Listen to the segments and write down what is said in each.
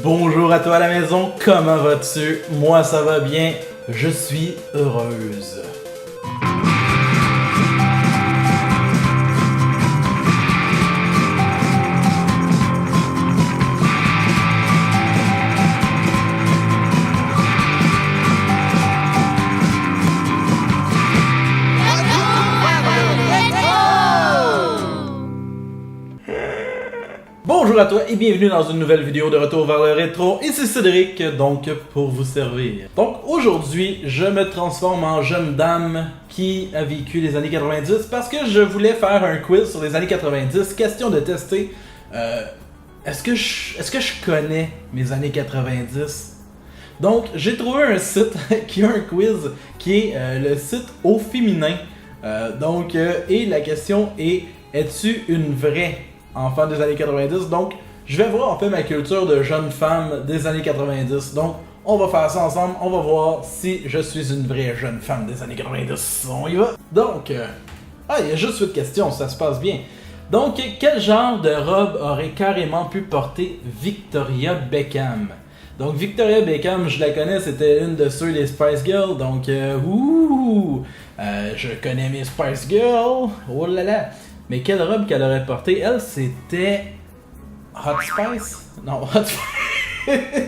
Bonjour à toi à la maison, comment vas-tu? Moi ça va bien, je suis heureuse. Bonjour à toi et bienvenue dans une nouvelle vidéo de Retour vers le rétro. Ici Cédric, donc pour vous servir. Donc aujourd'hui, je me transforme en jeune dame qui a vécu les années 90 parce que je voulais faire un quiz sur les années 90. Question de tester, est-ce que je connais mes années 90? Donc j'ai trouvé un site qui a un quiz qui est le site Au Féminin. Et la question est, es-tu une vraie enfant des années 90? Donc, je vais voir en fait ma culture de jeune femme des années 90. Donc, on va faire ça ensemble. On va voir si je suis une vraie jeune femme des années 90. On y va. Donc, il y a juste 8 questions, ça se passe bien. Donc, quel genre de robe aurait carrément pu porter Victoria Beckham? Donc, Victoria Beckham, je la connais, c'était une de ceux des Spice Girls. Donc, je connais mes Spice Girls. Oh là là. Mais quelle robe qu'elle aurait portée? Elle, c'était Hot Spice? Non, Hot Spice.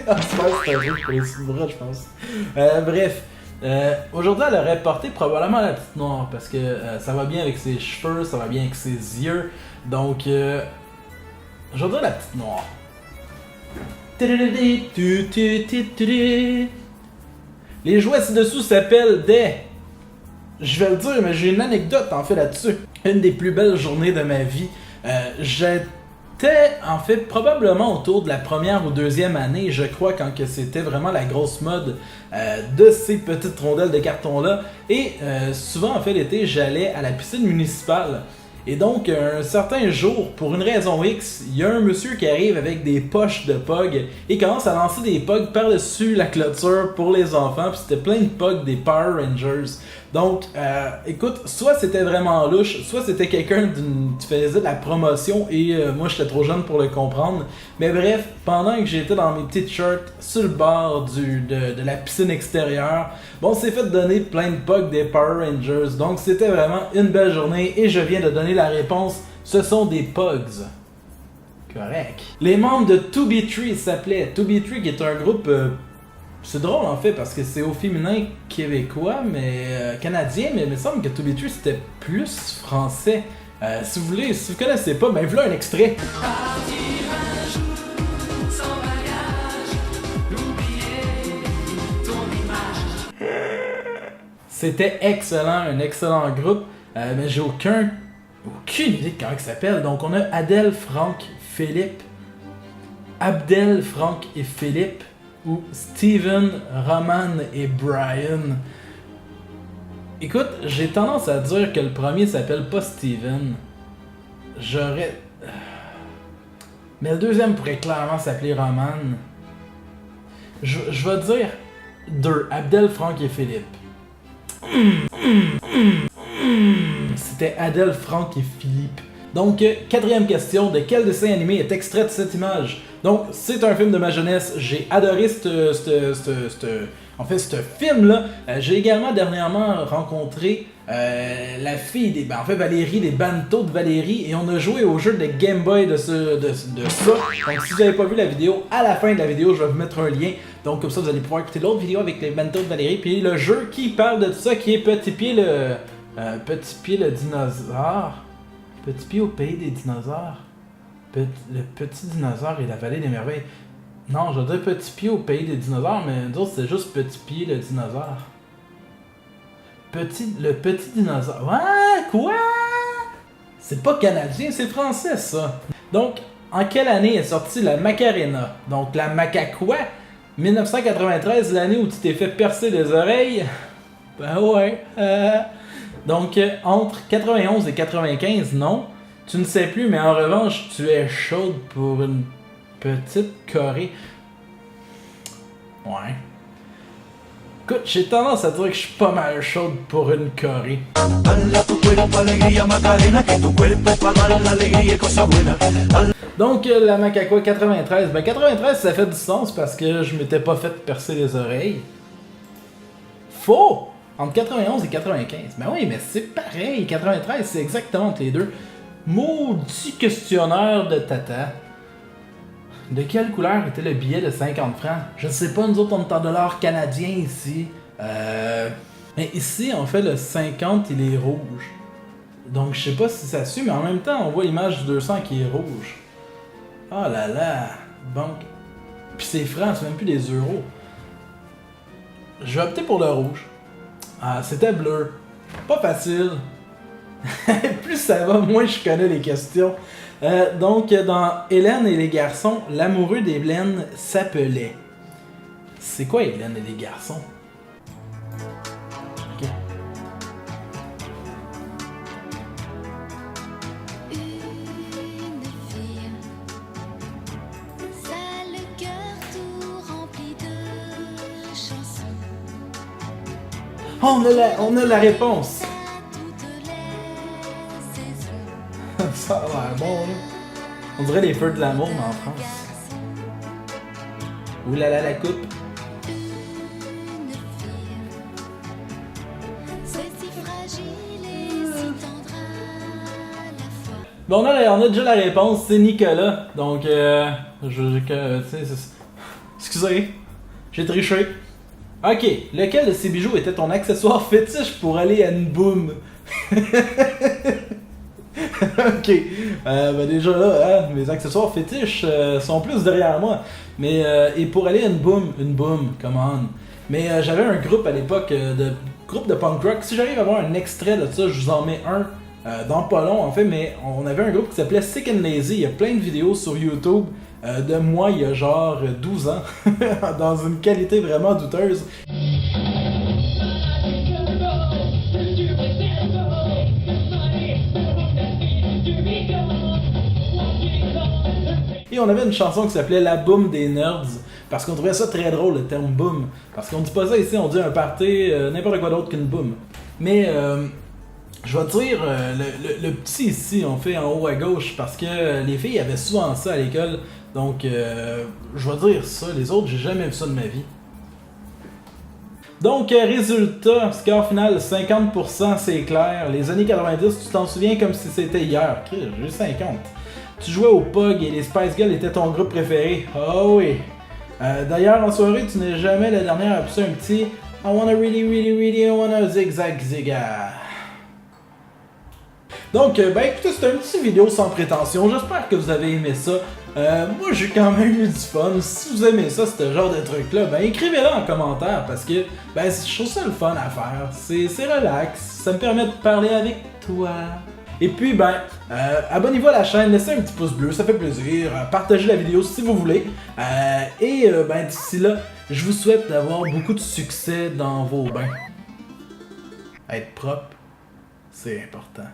Hot Spice, c'est un jeu pour les sous-bras, je pense. Aujourd'hui, elle aurait porté probablement la petite noire parce que ça va bien avec ses cheveux, ça va bien avec ses yeux. Donc, aujourd'hui, la petite noire. Les jouets ci-dessous s'appellent des... Je vais le dire, mais j'ai une anecdote en fait là-dessus. Une des plus belles journées de ma vie. J'étais en fait probablement autour de la première ou deuxième année, je crois, quand que c'était vraiment la grosse mode de ces petites rondelles de carton-là. Et souvent en fait l'été, j'allais à la piscine municipale. Et donc, un certain jour, pour une raison X, il y a un monsieur qui arrive avec des poches de POG et commence à lancer des POG par-dessus la clôture pour les enfants. Puis c'était plein de POG des Power Rangers. Donc, écoute, soit c'était vraiment louche, soit c'était quelqu'un qui faisait de la promotion et moi j'étais trop jeune pour le comprendre. Mais bref, pendant que j'étais dans mes petites shorts sur le bord de la piscine extérieure, bon, on s'est fait donner plein de POG des Power Rangers. Donc c'était vraiment une belle journée et je viens de donner la réponse, ce sont des Pogs. Correct. Les membres de 2B3 s'appelaient 2B3 qui est un groupe... c'est drôle en fait parce que c'est au féminin québécois, mais canadien, mais il me semble que 2B3 c'était plus français. Si vous connaissez pas, ben voilà un extrait. C'était excellent, un excellent groupe, mais j'ai aucune idée de comment il s'appelle. Donc on a Adèle, Franck, Philippe, Abdel, Franck et Philippe, ou Steven, Roman et Brian. Écoute, j'ai tendance à dire que le premier s'appelle pas Steven. Mais le deuxième pourrait clairement s'appeler Roman. Je vais dire 2, Abdel, Franck et Philippe. C'était Adèle, Franck et Philippe. Donc, quatrième question, de quel dessin animé est extrait de cette image? Donc, c'est un film de ma jeunesse, j'ai adoré ce film-là. J'ai également dernièrement rencontré la fille Valérie, des Bantos de Valérie, et on a joué au jeu de Game Boy de ça. Donc, si vous n'avez pas vu la vidéo, à la fin de la vidéo, je vais vous mettre un lien. Donc, comme ça, vous allez pouvoir écouter l'autre vidéo avec les Bantos de Valérie, puis le jeu qui parle de tout ça, qui est Petit Pied le dinosaure. Petit Pied au pays des dinosaures. Le petit dinosaure et la vallée des merveilles. Non, je veux dire Petit Pied au pays des dinosaures, mais d'autres c'est juste Petit Pied le dinosaure. Le petit dinosaure. Ouais, quoi? C'est pas canadien, c'est français ça. Donc, en quelle année est sortie la Macarena? Donc la Macaquois? 1993, l'année où tu t'es fait percer les oreilles? Ben ouais. Donc, entre 91 et 95, non. Tu ne sais plus, mais en revanche, tu es chaude pour une petite Corée. Ouais. Écoute, j'ai tendance à dire que je suis pas mal chaude pour une Corée. Donc, la Macaqua 93. Ben, 93, ça fait du sens parce que je m'étais pas fait percer les oreilles. Faux! Entre 91 et 95. Ben oui, mais c'est pareil. 93, c'est exactement entre les deux. Maudit questionnaire de tata. De quelle couleur était le billet de 50 francs? Je sais pas, nous autres, on est en dollars canadiens ici. Mais ici, en fait, le 50, il est rouge. Donc, je sais pas si ça suit, mais en même temps, on voit l'image du 200 qui est rouge. Oh là là! Donc, puis c'est franc, c'est même plus des euros. Je vais opter pour le rouge. Ah, c'était bleu. Pas facile. Plus ça va, moins je connais les questions. Donc, dans Hélène et les garçons, l'amoureux d'Hélène s'appelait. C'est quoi Hélène et les garçons? Ok. Une fille, ça le cœur tout rempli de chansons. On a la réponse. À toutes les saisons. Ça a l'air bon, là. On dirait les feux de l'amour, mais en France. Ouh là là, la coupe. Une fille, c'est si fragile et si tendre à la fois. Bon, on a déjà la réponse, c'est Nicolas. Donc, excusez, j'ai triché. Ok, lequel de ces bijoux était ton accessoire fétiche pour aller à une boum? Ok, ben déjà là, hein, mes accessoires fétiches sont plus derrière moi. Mais, et pour aller à une boom, come on. Mais j'avais un groupe à l'époque, groupe de punk rock. Si j'arrive à avoir un extrait de ça, je vous en mets un dans pas long en fait. Mais on avait un groupe qui s'appelait Sick and Lazy. Il y a plein de vidéos sur YouTube de moi il y a genre 12 ans, dans une qualité vraiment douteuse. Et on avait une chanson qui s'appelait La Boom des Nerds, parce qu'on trouvait ça très drôle le terme boom. Parce qu'on dit pas ça ici, on dit un party, n'importe quoi d'autre qu'une boom. Mais je vais te dire, le petit ici, on fait en haut à gauche, parce que les filles avaient souvent ça à l'école. Donc je vais dire ça, les autres, j'ai jamais vu ça de ma vie. Donc, résultat, score final 50%, c'est clair. Les années 90, tu t'en souviens comme si c'était hier. Okay, j'ai 50. Tu jouais au POG et les Spice Girls étaient ton groupe préféré. Oh oui. D'ailleurs, en soirée, tu n'es jamais la dernière à pousser un petit I wanna really wanna zigzag ziga. Donc, ben écoutez, c'était une petite vidéo sans prétention. J'espère que vous avez aimé ça. Moi, j'ai quand même eu du fun. Si vous aimez ça, ce genre de truc-là, ben écrivez-le en commentaire parce que ben, je trouve ça le fun à faire. C'est relax. Ça me permet de parler avec toi. Et puis, ben, abonnez-vous à la chaîne, laissez un petit pouce bleu, ça fait plaisir. Partagez la vidéo si vous voulez. Et ben, d'ici là, je vous souhaite d'avoir beaucoup de succès dans vos bains. Être propre, c'est important.